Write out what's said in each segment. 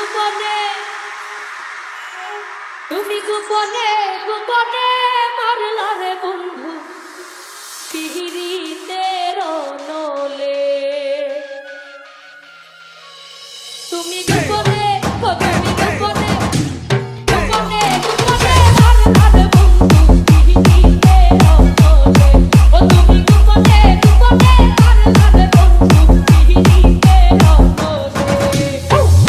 গোপনে তুমি গোপনে গোপনে মারলা রে বন্ধু পিহিরিতের নলে তুমি গোপনে তুমি গোপনে গোপনে গোপনে মারলা রে বন্ধু পিহিরিতের নলে ও তুমি গোপনে গোপনে মারলা রে বন্ধু পিহিরিতের নলে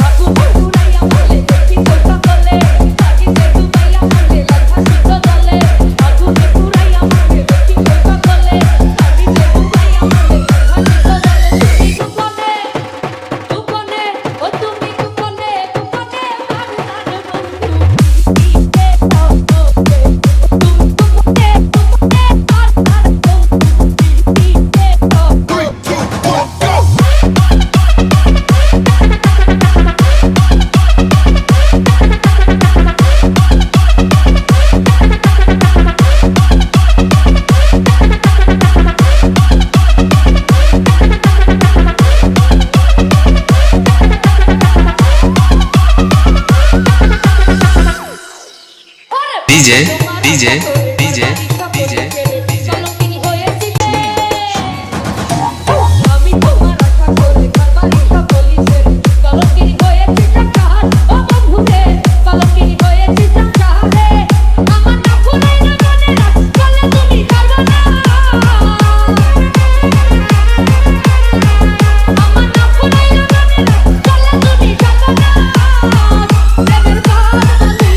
আগু পুরাইয়া বলে দেখি তোর সকলে লাগিতে ডুবাইয়া বলে লাগা সুতো দলে আগু পুরাইয়া বলে দেখি তোর সকলে লাগিতে ডুবাইয়া বলে লাগা সুতো দলে তুমি গোপনে গোপনে ও তুমি গোপনে গোপনে মারলা রে বন্ধু পিহিরিতের নলে তুমি গোপনে গোপনে মারলা রে বন্ধু পিহিরিতের DJ, DJ, DJ, DJ, DJ. আমি তোমার আশা করে কারবারি সকলিছে কলকিনি হয়েছি চাকার ও বন্ধুরে কলকিনি হয়েছি চাকারে আমার না ফুরাই না মনে রাখ চলে তুমি কারবা না আমার না ফুরাই না মনে রাখ চলে তুমি কারবা না প্রেমের বাঁধা গলে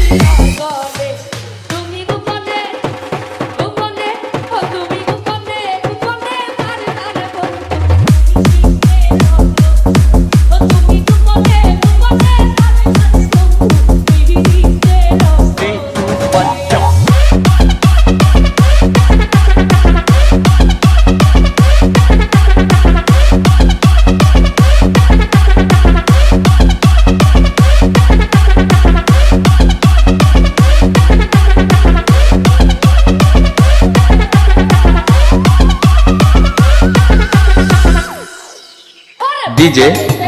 তুমি গোপনে গোপনে ও তুমি গোপনে গোপনে মারলা রে বন্ধু ও তুমি গোপনে গোপনে মারলা রে বন্ধু পিহিরিতের DJ,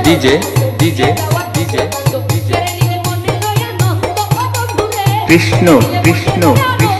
DJ, DJ, DJ, DJ. মনে রয়া নন্দ ও বন্ধুরে Krishna, Krishna, Krishna.